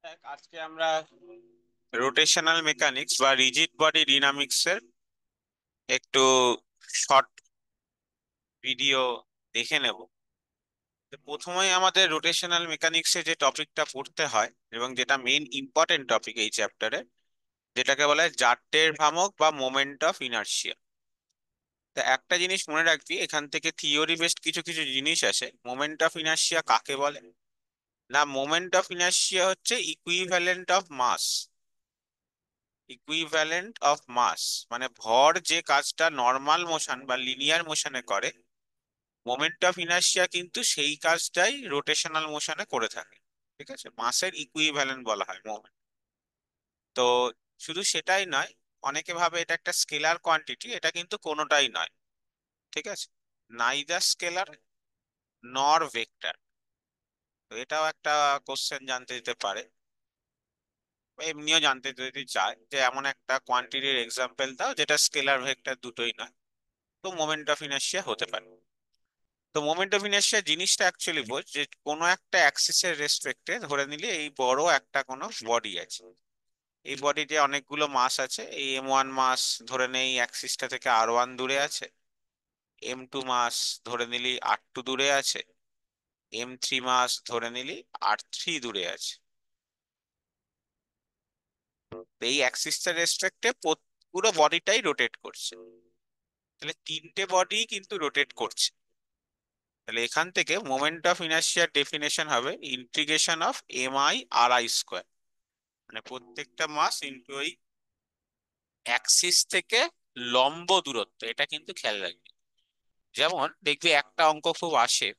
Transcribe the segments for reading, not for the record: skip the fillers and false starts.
আজকে আমরা rotational mechanics বা রিজিড বডি ডিনামিক্স এর একটু শর্ট ভিডিও দেখে নেব। তো প্রথমেই আমাদের রোটেশনাল মেকানিক্সে যে টপিকটা পড়তে হয় এবং যেটা মেইন ইম্পর্টেন্ট টপিক এই চ্যাপ্টারে, যেটাকে বলা হয় জারটের ভ্রামক বা মোমেন্ট অফ ইনার্শিয়া। তা একটা জিনিস মনে রাখবি, এখান থেকে থিওরি বেসড কিছু কিছু জিনিস আসে। মোমেন্ট অফ ইনার্শিয়া কাকে বলে? না, মোমেন্ট অফ ইনার্শিয়া হচ্ছে equivalent of mass. Equivalent of mass মানে ভর যে কাজটা নর্মাল মোশন বা লিনিয়ার মোশনে করে, মোমেন্ট অফ ইনার্শিয়া কিন্তু সেই কাজটাই রোটেশনাল মোশনে করে থাকে। ঠিক আছে, মাসের ইকুইভ্যালেন্ট বলা হয় মোমেন্ট। তো শুধু সেটাই নয়, অনেকে ভাবে এটা একটা স্কেলার কোয়ান্টিটি, এটা কিন্তু কোনোটাই নয়। ঠিক আছে, নাইদার স্কেলার নর ভেক্টর। তো এটাও একটা কোশ্চেন জানতে দিতে পারে, বা এমনিও জানতে যদি চায় যে এমন একটা কোয়ান্টিটির এক্সাম্পল দাও যেটা স্কেলার ভেক্টর দুটোই নয়। তো মোমেন্ট অফ ইনার্শিয়া হতে পারে। তো মোমেন্ট অফ ইনার্শিয়া জিনিসটা অ্যাকচুয়ালি বোঝ যে কোনো একটা অ্যাক্সিসের রেসপেক্টে ধরে নিলে এই বড় একটা কোনো বডি আছে। এই বডিতে অনেকগুলো মাস আছে। এই M1 মাস ধরে নেই অ্যাক্সিসটা থেকে R1 দূরে আছে। M2 মাস ধরে নিলি R2 দূরে আছে। M3 মাস ধরে নিলি R3 দূরে আছে। তো এই অ্যাক্সিসটার রেসপেক্টে পুরো বডিটাই রোটেট করছে। তাহলে তিনটে বডি কিন্তু রোটেট করছে। তাহলে এখান থেকে মোমেন্ট অফ ইনার্শিয়ার ডেফিনেশন হবে ইন্টিগ্রেশন অফ MI/RI স্কোয়ার, মানে প্রত্যেকটা মাস ইন্টু ওই অ্যাক্সিস থেকে লম্ব দূরত্ব। এটা কিন্তু খেয়াল রাখবি। যেমন দেখবি একটা অঙ্ক খুব আসে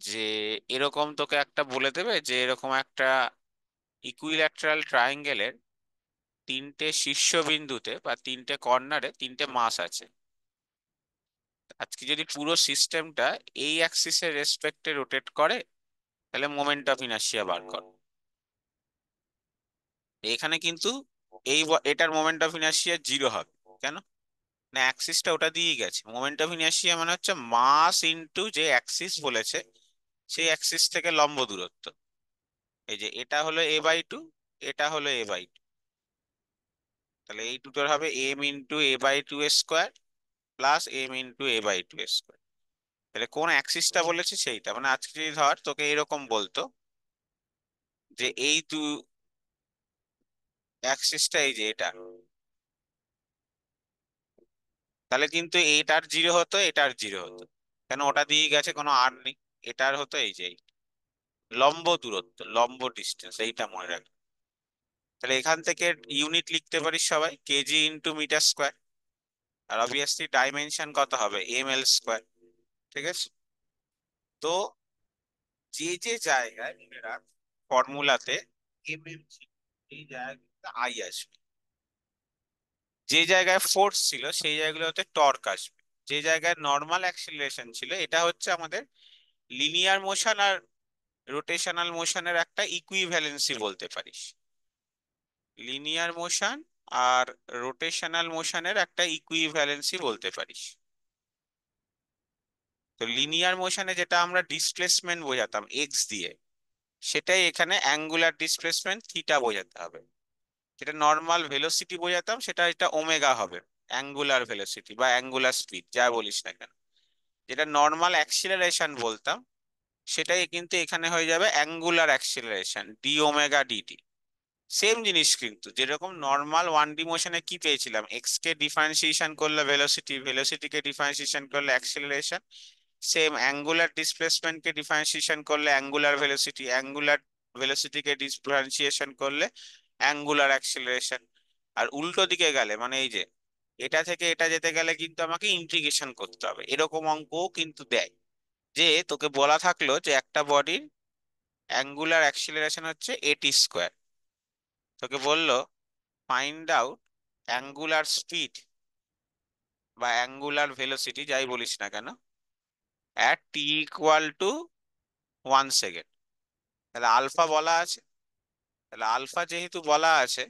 যে এরকম তোকে একটা বলে দেবে যে এরকম একটা ইকুইল্যাটারাল ট্রায়াঙ্গেলের তিনটে শীর্ষবিন্দুতে বা তিনটে কর্নারে তিনটে মাস আছে। আজকে যদি পুরো সিস্টেমটা এই অ্যাক্সিসের রেসপেক্টে রোটেট করে, তাহলে মোমেন্ট অফ ইনার্শিয়া বার কর। এখানে কিন্তু এটার মোমেন্ট অফ ইনার্শিয়া জিরো হবে। কেন? না, অ্যাক্সিসটা ওটা দিয়ে গেছে। মোমেন্ট অফ ইনার্শিয়া মানে হচ্ছে মাস ইনটু যে অ্যাক্সিস বলেছে, সেই অ্যাক্সিস থেকে লম্ব দূরত্ব। এই যে এটা হলো A/2, এটা হলো A/2। তাহলে এই দুটোর হবে M × A/2² plus M × A/2²। তাহলে কোন অ্যাক্সিসটা বলেছে সেইটা, মানে আজকে যদি ধর তোকে এরকম বলতো যে এই অ্যাক্সিসটা এই যে এটা, তাহলে কিন্তু এটার জিরো হতো, এটার জিরো হতো। কেন? ওটা দিয়ে গেছে, কোনো আর নেই। এটার হতো এই যে লম্ব দূরত্ব, লম্ব ডিস্টেন্স, এইটা মনে রাখ। তাহলে এখান থেকে ইউনিট লিখতে পারিস সবাই kg × মিটার স্কোয়ার। আর অবভিয়াসলি ডাইমেনশন কত হবে? ml²। ঠিক আছে। তো যে যে জায়গায় মনে রাখ ফর্মুলাতে ছিল, এই জায়গাতে আই আসবে। যে জায়গায় ফোর্স ছিল সেই জায়গাগুলোতে টর্ক আসবে। যে জায়গায় নর্মাল অ্যাক্সিলারেশন ছিল, এটা হচ্ছে আমাদের লিনিয়ার মোশন আর রোটেশনাল মোশনের একটা ইকুইভ্যালেন্সি বলতে পারিস। লিনিয়ার মোশন আর রোটেশনাল মোশনের একটা ইকুইভ্যালেন্সি বলতে পারিস। তো লিনিয়ার মোশনে যেটা আমরা ডিসপ্লেসমেন্ট বোঝাতাম এক্স দিয়ে, সেটাই এখানে অ্যাঙ্গুলার ডিসপ্লেসমেন্ট থিটা বোঝাতে হবে। যেটা নর্মাল ভেলোসিটি বোঝাতাম, সেটা এটা ওমেগা হবে। অ্যাঙ্গুলার ভেলোসিটি বা অ্যাঙ্গুলার স্পিড যা বলিস না কেন। যেটা নর্মাল অ্যাক্সিলারেশন বলতাম, সেটাই কিন্তু এখানে হয়ে যাবে অ্যাঙ্গুলার অ্যাক্সিলারেশন d⍵dt। সেম জিনিস কিন্তু, যেরকম নর্মাল 1D মোশনে কি পেয়েছিলাম, এক্স কে ডিফারেন্সিয়েশন করলে ভেলোসিটি, ভেলোসিটিকে ডিফারেন্সিয়েশন করলে অ্যাক্সিলারেশন। সেম অ্যাঙ্গুলার ডিসপ্লেসমেন্টকে ডিফারেন্সিয়েশন করলে অ্যাঙ্গুলার ভেলোসিটি, অ্যাঙ্গুলার ভেলোসিটিকে ডিফারেন্সিয়েশন করলে অ্যাঙ্গুলার অ্যাক্সিলারেশন। আর উল্টো দিকে গেলে মানে এই যে এটা থেকে এটা যেতে গেলে কিন্তু আমাকে ইন্টিগ্রেশন করতে হবে। এরকম অঙ্কও কিন্তু দেয়, যে তোকে বলা থাকলো যে একটা বডির অ্যাঙ্গুলার অ্যাক্সিলারেশন হচ্ছে AT²। তোকে বললো ফাইন্ড আউট অ্যাঙ্গুলার স্পিড বা অ্যাঙ্গুলার ভেলোসিটি যাই বলিস না কেন অ্যাট t = 1 সেকেন্ড। তাহলে আলফা বলা আছে। তাহলে আলফা যেহেতু বলা আছে,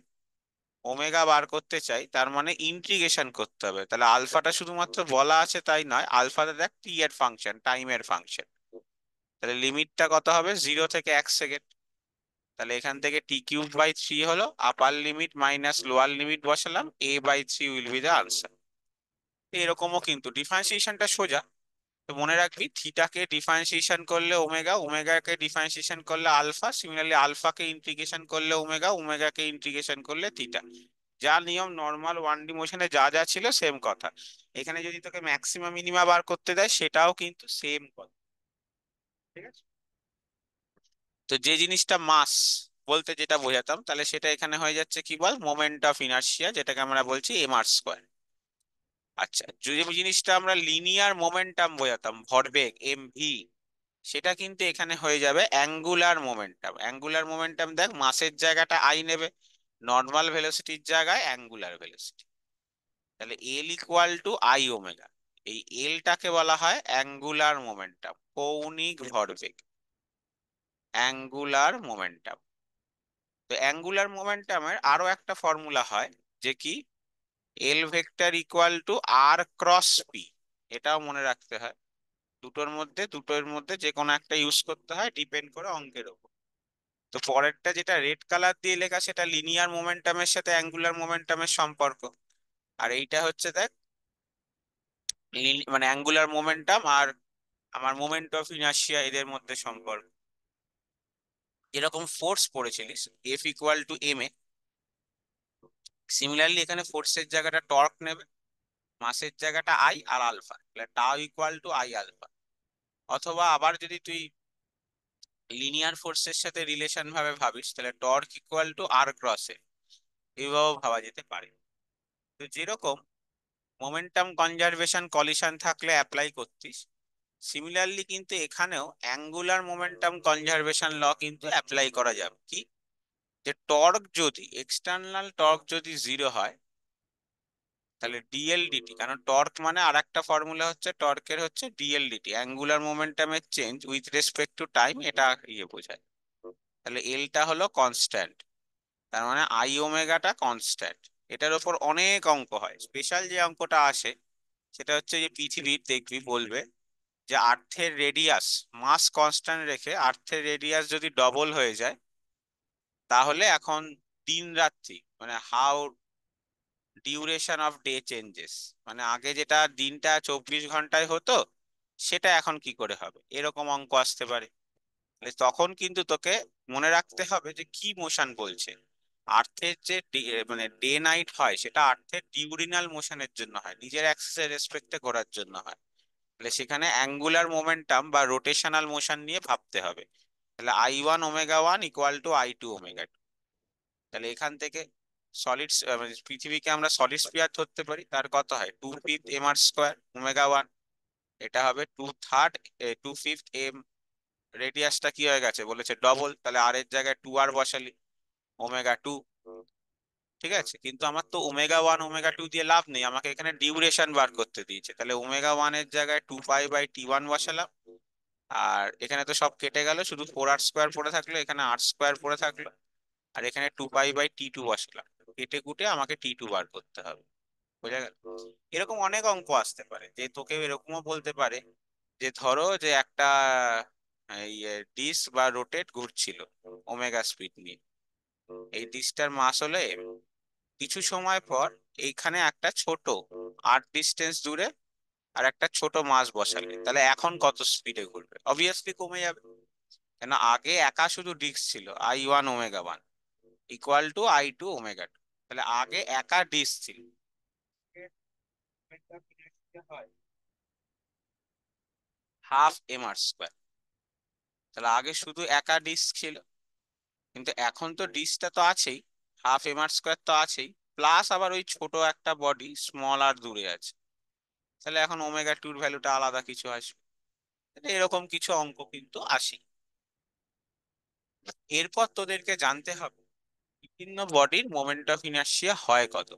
ওমেগা বার করতে চাই, তার মানে ইন্টিগ্রেশন করতে হবে। তাহলে আলফাটা শুধুমাত্র বলা আছে তাই নয়, আলফাটা দেখ টি এর ফাংশন, টাইমের ফাংশন। তাহলে লিমিটটা কত হবে? 0 থেকে 1 সেকেন্ড। তাহলে এখান থেকে t³/3 হলো, আপার লিমিট মাইনাস লোয়ার লিমিট বসালাম, a/3 will be the answer. এরকমও কিন্তু ডিফারেন্সিয়েশনটা সোজা। তো মনে রাখবি থিটাকে ডিফারেন্সিয়েশন করলে ওমেগা, ওমেগাকে ডিফারেন্সিয়েশন করলে আলফা, সিমিলারলি আলফাকে ইন্টিগ্রেশন করলে ওমেগা, ওমেগাকে ইন্টিগ্রেশন করলে থিটা। যা নিয়ম নর্মাল 1D মোশনে যা যা ছিল সেম কথা। এখানে যদি তোকে ম্যাক্সিমা মিনিমা বার করতে দেয় সেটাও কিন্তু সেম কথা। ঠিক আছে। তো যে জিনিসটা মাস বলতে যেটা বোঝাতাম, তাহলে সেটা এখানে হয়ে যাচ্ছে কি বল, মোমেন্ট অফ ইনার্শিয়া, যেটাকে আমরা বলছি mr²। আচ্ছা, যদি জিনিসটা আমরা লিনিয়ার মোমেন্টাম বোঝাতাম, ভরবেগ mv, সেটা কিন্তু এখানে হয়ে যাবে অ্যাঙ্গুলার মোমেন্টাম। অ্যাঙ্গুলার মোমেন্টাম দেখ, মাসের জায়গাটা আই নেবে, নর্মাল ভেলোসিটির জায়গায় অ্যাঙ্গুলার ভেলোসিটি। তাহলে L equal to I omega. এই এলটাকে বলা হয় অ্যাঙ্গুলার মোমেন্টাম, কৌণিক ভরবেগ, অ্যাঙ্গুলার মোমেন্টাম। তো অ্যাঙ্গুলার মোমেন্টামের আরো একটা ফর্মুলা হয়, যে কি, L vector equal to R cross P. এটাও মনে রাখতে হয়। দুটোর মধ্যে যে কোনো একটা ইউজ করতে হয়, ডিপেন্ড করে অঙ্কের উপর। তো পরেরটা যেটা রেড কালার দিয়ে লেখা, সেটা লিনিয়ার মোমেন্টামের সাথে অ্যাঙ্গুলার মোমেন্টামের সম্পর্ক। আর এইটা হচ্ছে দেখ, মানে অ্যাঙ্গুলার মোমেন্টাম আর আমার মোমেন্ট অফ ইনার্শিয়া, এদের মধ্যে সম্পর্ক। এরকম ফোর্স পড়েছিলিস, F equal to M A. Similarly এখানে ফোর্সের জায়গাটা টর্ক নেবে, মাসের জায়গাটা আই, আর আলফা, তাহলে টাও ইকুয়াল টু আই আলফা। অথবা আবার যদি তুই লিনিয়ার ফোর্সের সাথে রিলেশন ভাবে ভাবিস, তাহলে torque equal to R cross A, এইভাবেও ভাবা যেতে পারে। তো যেরকম মোমেন্টাম কনজারভেশন কলিশন থাকলে অ্যাপ্লাই করতিস, সিমিলারলি কিন্তু এখানেও অ্যাঙ্গুলার মোমেন্টাম কনজারভেশন ল কিন্তু অ্যাপ্লাই করা যাবে। কি, যে টর্ক যদি, এক্সটার্নাল টর্ক যদি 0 হয়, তাহলে ডিএলডিটি, কারণ টর্ক মানে আর একটা ফর্মুলা হচ্ছে টর্কের, হচ্ছে ডিএলডিটি, অ্যাঙ্গুলার মোমেন্টামের change with respect to time, এটা বোঝায়। তাহলে এলটা হলো কনস্ট্যান্ট, তার মানে আই ওমেগাটা কনস্ট্যান্ট। এটার উপর অনেক অঙ্ক হয়। স্পেশাল যে অঙ্কটা আসে সেটা হচ্ছে, যে পৃথিবীর দেখবি বলবে যে আর্থের রেডিয়াস, মাস কনস্ট্যান্ট রেখে আর্থের রেডিয়াস যদি ডবল হয়ে যায়, তাহলে এখন দিন রাত্রি, মানে how duration off day changes, মানে আগে যেটা দিনটা 24 ঘন্টায় হতো, সেটা এখন কি করে হবে, এরকম অঙ্ক আসতে পারে। তাহলে তখন কিন্তু তোকে মনে রাখতে হবে যে কি মোশন বলছে। আর্থের যে মানে ডে নাইট হয়, সেটা আর্থের ডিউরিনাল মোশনের জন্য হয়, নিজের অ্যাক্সিসের রেসপেক্টে ঘোরার জন্য হয়। তাহলে সেখানে অ্যাঙ্গুলার মোমেন্টাম বা রোটেশনাল মোশন নিয়ে ভাবতে হবে। তাহলে I1 omega 1 equal to I2 omega 2। তাহলে এখান থেকে সলিড, পৃথিবীকে আমরা সলিড স্ফিয়ার ধরতে পারি, তার কত হয়, 2/5 mr² ওমেগা 1। এটা হবে 2/3, 2/5 রেডিয়াসটা কি হয়ে গেছে বলেছে ডবল, তাহলে আর এর জায়গায় 2r বসালি, ওমেগা 2। ঠিক আছে, কিন্তু আমার তো ওমেগা 1 ওমেগা 2 দিয়ে লাভ নেই, আমাকে এখানে ডিউরেশন বার করতে দিয়েছে। তাহলে ওমেগা 1 এর জায়গায় 2π/t1 বসালাম, আর এখানে তো সব কেটে গেল, শুধু 4r² পড়ে থাকলো, এখানে r² পড়ে থাকলো, আর এখানে 2π/t2 বসালাম। কেটে কুটে আমাকে t2 বার করতে হবে। বোঝা গেল? এরকম অনেক অঙ্ক আসতে পারে, যে তোকে এরকমও বলতে পারে যে ধরো যে একটা এই ডিস বা রোটেট ঘুরছিল ওমেগা স্পিড নিয়ে, এই ডিসটার মাস হলো m। কিছু সময় পর এইখানে একটা ছোট ডিস্টেন্স দূরে আর একটা ছোট মাস বসালে, তাহলে এখন কত স্পিডে ঘুরবে, অবভিয়াসলি কমে যাবে। কেন, আগে একা শুধু ডিস্ক ছিল, I1 omega 1 equal to I2 omega 2। তাহলে আগে একা ডিস্ক ছিল, হাফ mr²। তাহলে আগে শুধু একা ডিস্ক ছিল, কিন্তু এখন তো ডিস্কটা তো আছেই, হাফ mr² তো আছেই, প্লাস আবার ওই ছোট একটা বডি স্মল আর দূরে আছে। তাহলে এখন ওমেগা 2-র ভ্যালুটা আলাদা কিছু আসবে। তাহলে এরকম কিছু অঙ্ক কিন্তু আসে। এরপর তোদেরকে জানতে হবে বিভিন্ন বডির মোমেন্ট অফ ইনার্শিয়া হয় কত।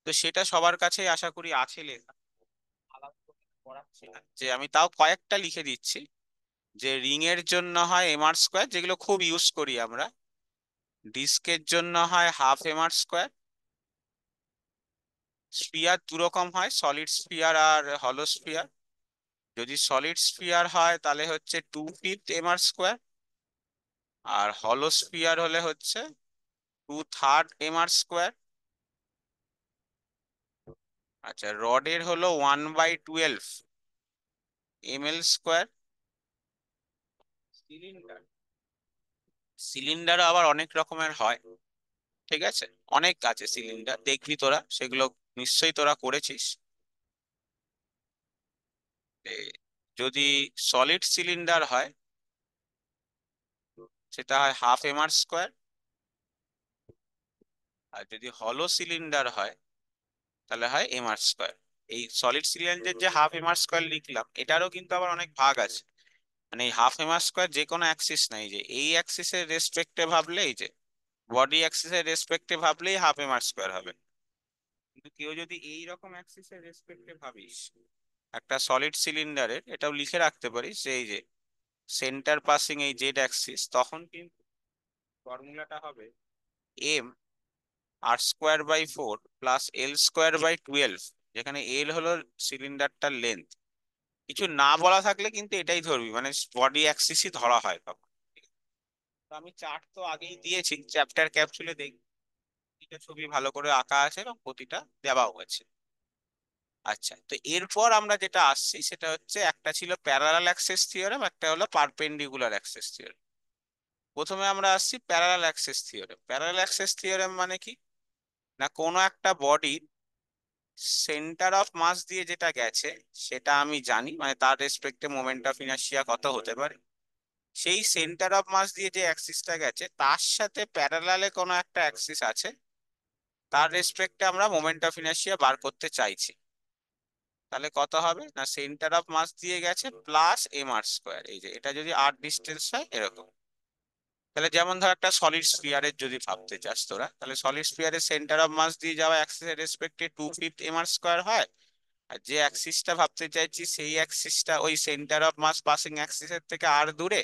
তো সেটা সবার কাছেই আশা করি আছে লেখা, আলাদা করে পড়াচ্ছি না, যে আমি তাও কয়েকটা লিখে দিচ্ছি। যে রিং এর জন্য হয় mr², যেগুলো খুব ইউজ করি আমরা। ডিস্কের জন্য হয় হাফ mr²। স্ফিয়ার দু রকম হয়, সলিড স্ফিয়ার আর হলো স্ফিয়ার। যদি সলিড স্ফিয়ার হয় তাহলে হচ্ছে 2/5 mr²। আর হলো স্ফিয়ার হলে হচ্ছে 2/3 mr স্কোয়ার। আচ্ছা, রডের হলো 1/12 ml স্কোয়ার। সিলিন্ডার, সিলিন্ডারও আবার অনেক রকমের হয়, ঠিক আছে? অনেক আছে সিলিন্ডার, দেখবি তোরা সেগুলো, নিশ্চয়ই তোরা করেছিস। এ, যদি সলিড সিলিন্ডার হয় সেটা হয় 1/2 mr স্কোয়ার। আর যদি হলো সিলিন্ডার হয় তাহলে হয় mr স্কোয়ার। এই সলিড সিলিন্ডারের যে 1/2 mr স্কোয়ার লিখলাম, এটারও কিন্তু আবার অনেক ভাগ আছে। মানে এই 1/2 mr স্কোয়ার যে কোনো অ্যাক্সিস নাই, যে এই অ্যাক্সিসের রেসপেক্টে ভাবলে, এই যে বডি অ্যাক্সিসের রেসপেক্টে ভাবলেই 1/2 mr স্কোয়ার হবে। কিন্তু কেউ যদি এই রকম অ্যাক্সিসের রেসপেক্টে ভাবিস একটা সলিড সিলিন্ডারের, এটাও লিখে রাখতে পারিস যে এই যে সেন্টার পাসিং এই জেড অ্যাক্সিস, তখন কিন্তু ফর্মুলাটা হবে m r² / 4 প্লাস l²/12, যেখানে এল হলো সিলিন্ডারটার লেন্থ। কিছু না বলা থাকলে কিন্তু এটাই ধরবি, মানে বডি অ্যাক্সিসই ধরা হয় তখন। তো আমি চার্ট তো আগেই দিয়েছি, চ্যাপ্টার ক্যাপসুলে দেখ, প্রতিটা ছবি ভালো করে আঁকা আছে এবং প্রতিটা দেওয়াও আছে। আচ্ছা, তো এরপর আমরা যেটা আসছি সেটা হচ্ছে, একটা ছিল প্যারালাল অ্যাক্সিস থিওরেম, একটা হলো পারপেন্ডিকুলার অ্যাক্সিস থিওরেম। প্রথমে আমরা আসছি parallel axis theorem. Parallel axis theorem মানে কি, না কোনো একটা বডির সেন্টার অফ মাস দিয়ে যেটা গেছে সেটা আমি জানি, মানে তার রেসপেক্টে মোমেন্ট অফ ইনার্শিয়া কত হতে পারে। সেই সেন্টার অফ মাস দিয়ে যে অ্যাক্সিসটা গেছে তার সাথে প্যারালালে কোনো একটা অ্যাক্সিস আছে, তার রেসপেক্টে আমরা মোমেন্ট অফ ইনার্শিয়া বার করতে চাইছি। তাহলে কত হবে, না সেন্টার অফ মাস দিয়ে গেছে প্লাস mr²। এই যে এটা যদি r ডিস্টেন্স হয় এরকম। তাহলে যেমন ধর একটা সলিড স্ফিয়ারের যদি ভাবতে চাস তোরা, তাহলে সলিড স্ফিয়ারের সেন্টার অফ মাস দিয়ে যাওয়া অ্যাক্সিসের রেসপেক্টে 2/5 mr² হয়। আর যে অ্যাক্সিসটা ভাবতে চাইছি সেই অ্যাক্সিসটা ওই সেন্টার অফ মাস পাসিং অ্যাক্সিসের থেকে আর দূরে,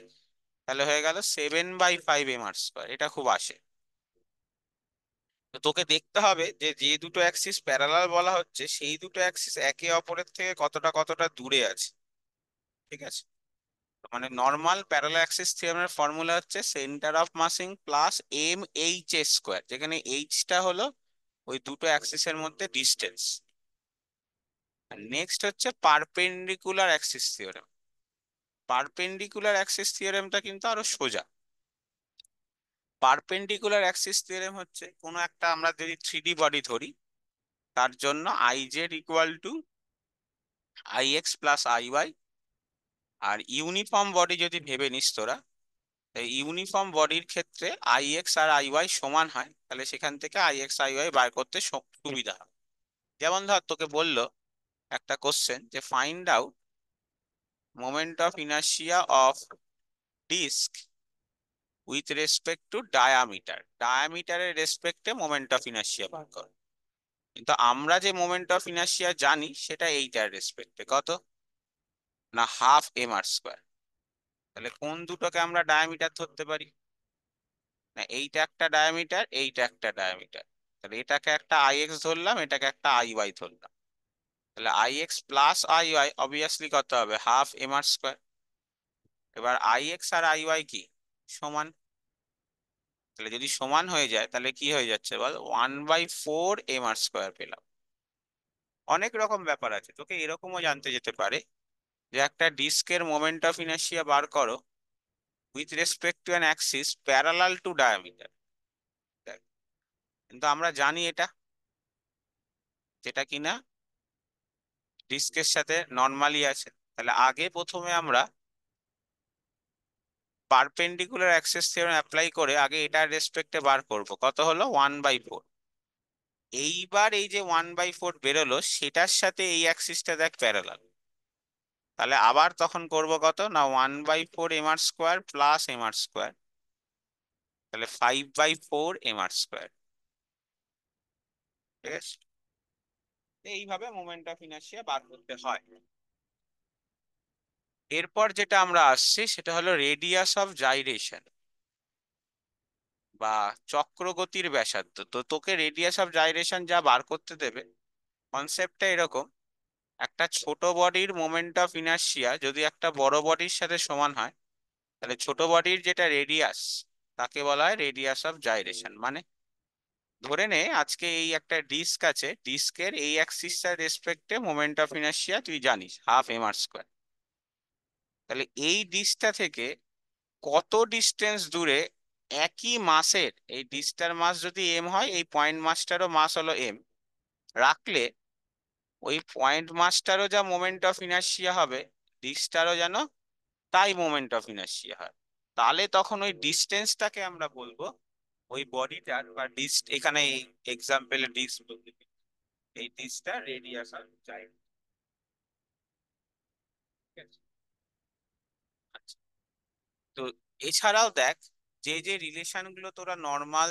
তাহলে হয়ে গেল 7/5 mr²। এটা খুব আসে। তো তোকে দেখতে হবে যে যে দুটো অ্যাক্সিস প্যারালাল বলা হচ্ছে সেই দুটো অ্যাক্সিস একে অপরের থেকে কতটা কতটা দূরে আছে, ঠিক আছে? মানে নর্মাল প্যারালাল অ্যাক্সিস থিওরেমের ফর্মুলা হচ্ছে centre of massing plus mh², যেখানে এইচটা হলো ওই দুটো অ্যাক্সিসের মধ্যে ডিস্টেন্স। আর নেক্সট হচ্ছে perpendicular axis theorem. Perpendicular axis থিওরেমটা কিন্তু আরো সোজা। পারপেন্ডিকুলার অ্যাক্সিস থিওরেম হচ্ছে, কোনো একটা আমরা যদি 3D বডি ধরি, তার জন্য Iz + Ix + Iy। আর ইউনিফর্ম বডি যদি ভেবে নিস তোরা, ইউনিফর্ম বডির ক্ষেত্রে Ix আর Iy সমান হয়, তাহলে সেখান থেকে Ix Iy বার করতে সুবিধা হয়। যেমন ধর তোকে বললো একটা কোশ্চেন যে find out moment of inertia of disc with respect to diameter, ডায়ামিটারের রেসপেক্টে মোমেন্ট অফ ইনার্শিয়া বার কর। কিন্তু আমরা যে মোমেন্ট অফ ইনার্শিয়া জানি সেটা এইটার রেসপেক্টে কত, না 1/2 mr²। তাহলে কোন দুটোকে আমরা ডায়ামিটার ধরতে পারি, না এইটা একটা ডায়ামিটার, এইটা একটা ডায়ামিটার। তাহলে এটাকে একটা Ix ধরলাম, এটাকে একটা Iy ধরলাম। তাহলে Ix + Iy অবভিয়াসলি কত হবে, 1/2 mr²। এবার Ix আর Iy কি সমান, তাহলে যদি সমান হয়ে যায় তাহলে কি হয়ে যাচ্ছে বল, 1/4 mr² পেলাম। অনেক রকম ব্যাপার আছে, তোকে এরকমও জানতে যেতে পারে যে একটা ডিস্কের মোমেন্ট অফ ইনার্শিয়া বার করো with respect to an Axis parallel to diameter. কিন্তু আমরা জানি এটা, যেটা কিনা ডিস্কের সাথে নর্মালি আছে। তাহলে আগে প্রথমে আমরা পারপেন্ডিকুলার অ্যাক্সিস থিওরেম অ্যাপ্লাই করে আগে এটার রেসপেক্টে বার করব, কত হলো 1/4। এইবার এই যে 1/4 বেরোলো সেটার সাথে এই অ্যাক্সিসটা দেখ প্যারালাল, তাহলে আবার তখন করব কত, না 1/4 mr² প্লাস mr², তাহলে 5/4 mr²। ঠিক আছে, এইভাবে মোমেন্ট অফ ইনার্শিয়া বার করতে হয়। এরপর যেটা আমরা আসছি সেটা হলো রেডিয়াস অফ জাইরেশন বা চক্রগতির ব্যাসার্ধ। তো তোকে রেডিয়াস অফ জাইরেশন যা বার করতে দেবে, কনসেপ্টটা এরকম, একটা ছোট বডির মোমেন্ট অফ ইনার্শিয়া যদি একটা বড় বডির সাথে সমান হয়, তাহলে ছোট বডির যেটা রেডিয়াস তাকে বলা হয় রেডিয়াস অফ জাইরেশন। মানে ধরে নে আজকে এই একটা ডিস্ক আছে, ডিস্কের এই অ্যাক্সিসটার রেসপেক্টে মোমেন্ট অফ ইনার্শিয়া তুই জানিস 12 mr²। তাহলে এই ডিস্কটা থেকে কত ডিস্টেন্স দূরে একই মাসের, এই ডিস্কটার মাস যদি এম হয়, এই পয়েন্ট মাসটারও মাস হলো এম, রাখলে ওই পয়েন্ট মাসটারও যা মোমেন্ট অফ ইনার্শিয়া হবে, ডিস্কটারও যেন তাই মোমেন্ট অফ ইনার্শিয়া হয়। তাহলে তখন ওই ডিস্টেন্সটাকে আমরা বলবো, ওই বডিটার বা ডিস্ক, এখানে এই এক্সাম্পলে ডিস্ক বলতে পারি, এই ডিস্কটা রেডিয়াস অফ জাইরেশন। ঠিক আছে? আচ্ছা, তো এছাড়াও দেখ, যে যে রিলেশন গুলো তোরা নর্মাল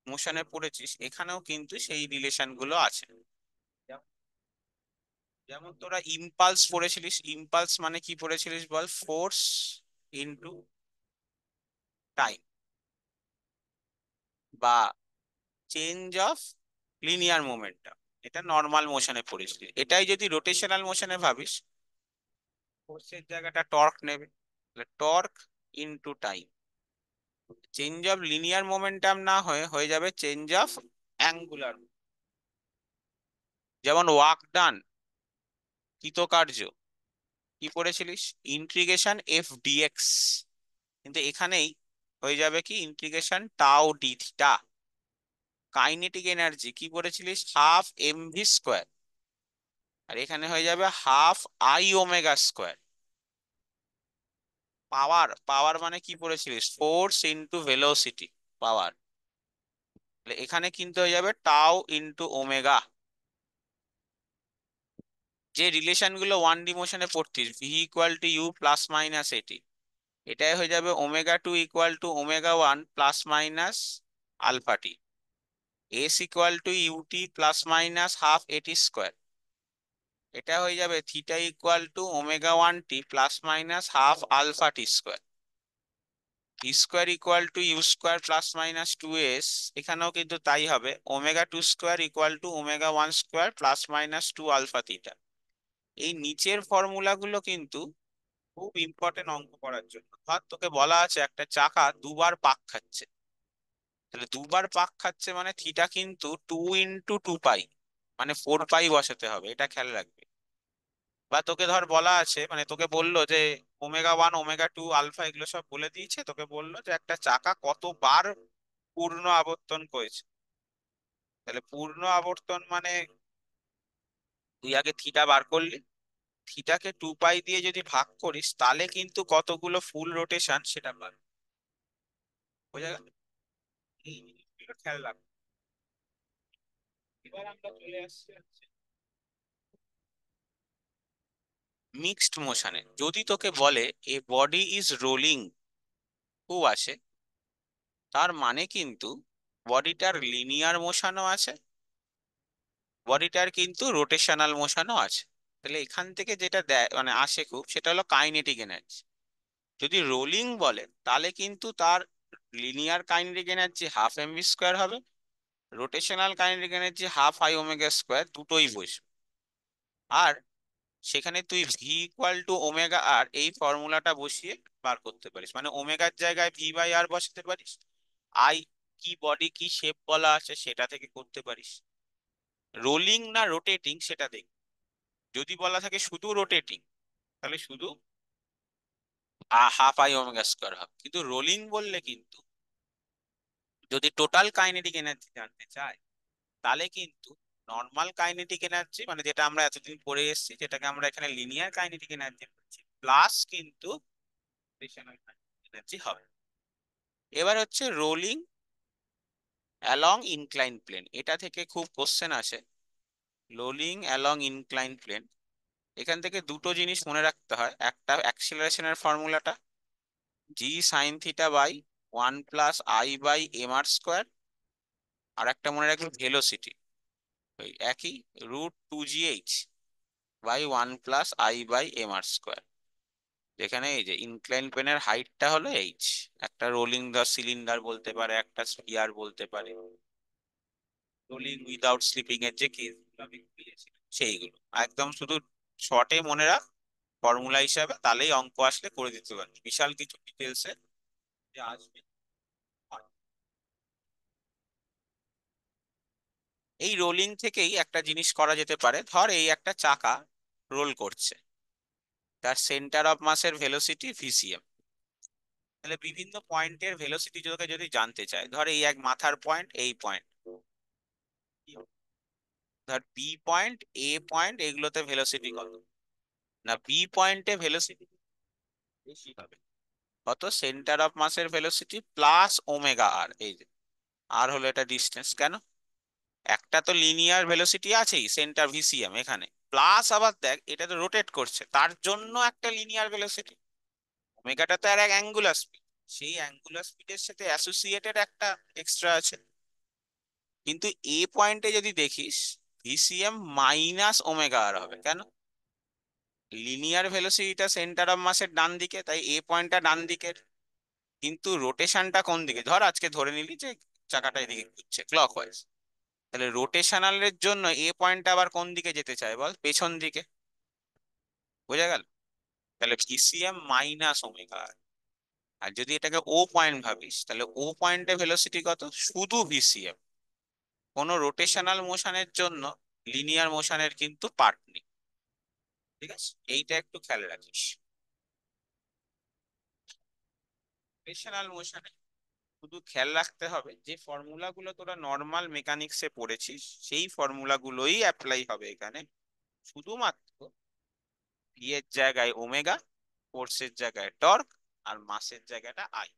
মোশনে পড়েছিস, এখানেও কিন্তু সেই রিলেশন গুলো আছে। যেমন যেমন তোরা ইম্পালস পড়েছিলিস, ইম্পালস মানে কি পড়েছিলিস বল? ফোর্স ইনটু টাইম, বা চেঞ্জ অফ লিনিয়ার মোমেন্টাম, এটা নর্মাল মোশনে পড়েছিলিস। এটাই যদি রোটেশনাল মোশনে ভাবিস, ফোর্সের জায়গাটা টর্ক নেবে, torque into time. Change of linear momentum না হয়ে হয়ে যাবে চেঞ্জ অফ অ্যাঙ্গুলার। যেমন ওয়ার্ক ডান, কৃতকার্য, কি পড়েছিলিস? Integration F dx. কিন্তু এখানেই হয়ে যাবে কি ইন্টিগ্রেশন টাও ডি থিটা। কাইনেটিক এনার্জি কি পড়েছিলিস? 12 mv²। আর এখানে হয়ে যাবে 12 I ω²। পাওয়ার, পাওয়ার মানে কি পড়েছিলিস? ফোর্স ইন্টু ভেলোসিটি, পাওয়ার। এখানে কিন্তু হয়ে যাবে টাও ইন্টু ওমেগা। যে রিলেশন গুলো 1D মোশনে পড়তিস, V equal to U plus minus AT, এটাই হয়ে যাবে ω2 equal to ω1 plus minus alpha T, S equal to UT plus minus half AT. এটা হয়ে যাবে theta equal to ω1t plus minus half alpha T. T equal to U plus minus 2s, এখানেও কিন্তু তাই হবে, ω2² equal to ω1² plus minus 2 alpha theta. এই নিচের ফর্মুলাগুলো কিন্তু খুব ইম্পর্টেন্ট অঙ্ক করার জন্য। ধর তোকে বলা আছে একটা চাকা দুবার পাক খাচ্ছে, তাহলে দুবার পাক খাচ্ছে মানে থিটা কিন্তু 2 × 2π, মানে 4π বসাতে হবে, এটা খেয়াল রাখবে। বা তোকে ধর বলা আছে, মানে তোকে বললো যে ω1 ω2 আলফা এগুলো সব বলে দিয়েছে, তোকে বললো যে একটা চাকা কতবার পূর্ণ আবর্তন করেছে, তাহলে পূর্ণ আবর্তন মানে তুই আগে থিটা বার করলি, থিটাকে 2π দিয়ে যদি ভাগ করিস, তাহলে কিন্তু কতগুলো ফুল রোটেশন সেটা পাবি। বোঝা গেল? এই জিনিসগুলো খেয়াল রাখবো। এবার আমরা চলে আসছি হচ্ছে মিক্সড মোশনে। যদি তোকে বলে এ বডি ইজ রোলিং, খুব আসে, তার মানে কিন্তু বডিটার লিনিয়ার মোশনও আছে, বডিটার কিন্তু রোটেশনাল মোশনও আছে। তাহলে এখান থেকে যেটা দেয় মানে আসে খুব, সেটা হলো কাইনেটিক এনার্জি। যদি রোলিং বলে তাহলে কিন্তু তার লিনিয়ার কাইনেটিক এনার্জি 12 mv² হবে, রোটেশনাল কাইনেটিক এনার্জি 12 I ω², দুটোই বসবে। আর সেখানে তুই ভি ইকুয়াল টু ω r এই ফর্মুলাটা বসিয়ে বার করতে পারিস, মানে ওমেগার জায়গায় v/r বসাতে পারিস, আই কি বডি কি শেপ বলা আছে সেটা থেকে করতে পারিস। রোলিং না রোটেটিং সেটা দেখ, যদি বলা থাকে শুধু রোটেটিং, তাহলে শুধু 12 I ω² হবে। কিন্তু রোলিং বললে কিন্তু, যদি টোটাল কাইনেটিক এনার্জি জানতে চায়, তাহলে কিন্তু নর্মাল কাইনেটিক এনার্জি, মানে যেটা আমরা এতদিন পড়ে এসেছি, যেটাকে আমরা এখানে লিনিয়ার কাইনেটিক এনার্জি বলছি, প্লাস কিন্তু রোটেশনাল এনার্জি হবে। এবার হচ্ছে রোলিং অ্যালং ইনক্লাইন প্লেন, এটা থেকে খুব কোশ্চেন আসে। রোলিং অ্যালং ইনক্লাইন প্লেন, এখান থেকে দুটো জিনিস মনে রাখতে হয়। একটা অ্যাক্সিলারেশনের ফর্মুলাটা, g sin θ/1 + I/m r²। আর একটা মনে রাখবে ভেলোসিটি, ওই একই, √2gh/1 + I/m r²। যেখানে এই যে ইনক্লাইন প্লেনের হাইটটা হলো এইচ, একটা রোলিং দা সিলিন্ডার বলতে পারে, একটা স্পিয়ার বলতে পারে, রোলিং উইদাউট স্লিপিং এর যে কেসগুলো আমি দিয়েছিলাম সেইগুলো একদম শুধু শর্টে মনে রাখ ফর্মুলা হিসাবে, তাহলেই অঙ্ক আসলে করে দিতে পারবি, বিশাল কিছু ডিটেলসে যে আসবে এই রোলিং থেকেই একটা জিনিস করা যেতে পারে, ধর এই একটা চাকা রোল করছে, তার সেন্টার অফ মাসের ভেলোসিটি ভিসিএম। তাহলে বিভিন্ন পয়েন্টের ভেলোসিটি যদি যদি জানতে চায়, ধর এই এক মাথার পয়েন্ট, এই পয়েন্ট, ধর বি পয়েন্ট, এ পয়েন্ট, এগুলোতে ভেলোসিটি কত, না বি পয়েন্টে ভেলোসিটি বেশি হবে, কত, সেন্টার অফ মাসের ভেলোসিটি প্লাস ওমেগা আর। এই যে আর হলো এটা ডিস্টেন্স, কেন, একটা তো লিনিয়ার ভেলোসিটি আছেই সেন্টার ভিসিএম এখানে, প্লাস আবার দেখ এটা তো রোটেট করছে, তার জন্য একটা লিনিয়ার ভেলোসিটি, ওমেগাটা তো আর এক অ্যাঙ্গুলার স্পিড, সেই অ্যাঙ্গুলার স্পিডের সাথে অ্যাসোসিয়েটেড একটা এক্সট্রা আছে। কিন্তু এ পয়েন্টে যদি দেখিস ভিসিএম মাইনাস ওমেগা আর হবে, কেন, লিনিয়ার ভেলোসিটিটা সেন্টার অফ মাসের ডান দিকে, তাই এ পয়েন্টটা ডান দিকের, কিন্তু রোটেশনটা কোন দিকে, ধর আজকে ধরে নিলি যে চাকাটা এদিকে ঘুরছে ক্লকওয়াইজ, তাহলে রোটেশনালের জন্য এ পয়েন্টটা আবার কোন দিকে যেতে চায় বল, পেছন দিকে, বোঝা গেল। তাহলে ভিসিএম মাইনাস ওমেগা আর। আর যদি এটাকে ও পয়েন্ট ভাবিস, তাহলে ও পয়েন্টে ভেলোসিটি কত, শুধু ভিসিএম, কোনো রোটেশনাল মোশনের জন্য লিনিয়ার মোশনের কিন্তু পার্ট নেই। ঠিক আছে, এইটা একটু খেয়াল রাখিস। রোটেশনাল মোশনে শুধু খেয়াল রাখতে হবে যে ফর্মুলাগুলো তোরা নর্মাল মেকানিক্সে পড়েছিস, সেই ফর্মুলাগুলোই অ্যাপ্লাই হবে এখানে, শুধুমাত্র ভি এর জায়গায় ওমেগা, ফোর্সের জায়গায় টর্ক, আর মাসের জায়গাটা আই।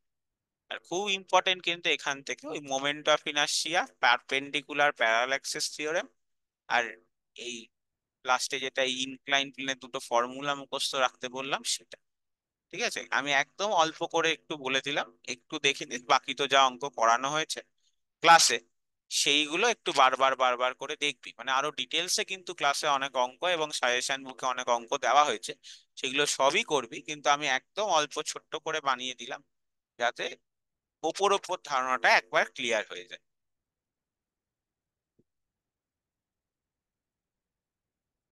আর খুব ইম্পর্টেন্ট কিন্তু এখান থেকে ওই moment of inertia, perpendicular parallel axis theorem, আর এই লাস্টে যেটা ইনক্লাইন প্লেনের দুটো ফর্মুলা মুখস্থ রাখতে বললাম সেটা। ঠিক আছে, আমি একদম অল্প করে একটু বলে দিলাম, একটু দেখে নিস, বাকি তো যা অঙ্ক করানো হয়েছে ক্লাসে সেইগুলো একটু বারবার বারবার করে দেখবি, মানে আরো ডিটেলসে কিন্তু ক্লাসে অনেক অঙ্ক এবং সাজেশন বুকে অনেক অঙ্ক দেওয়া হয়েছে, সেগুলো সবই করবি, কিন্তু আমি একদম অল্প ছোট্ট করে বানিয়ে দিলাম যাতে ওপর ওপর ধারণাটা একবার ক্লিয়ার হয়ে যায়।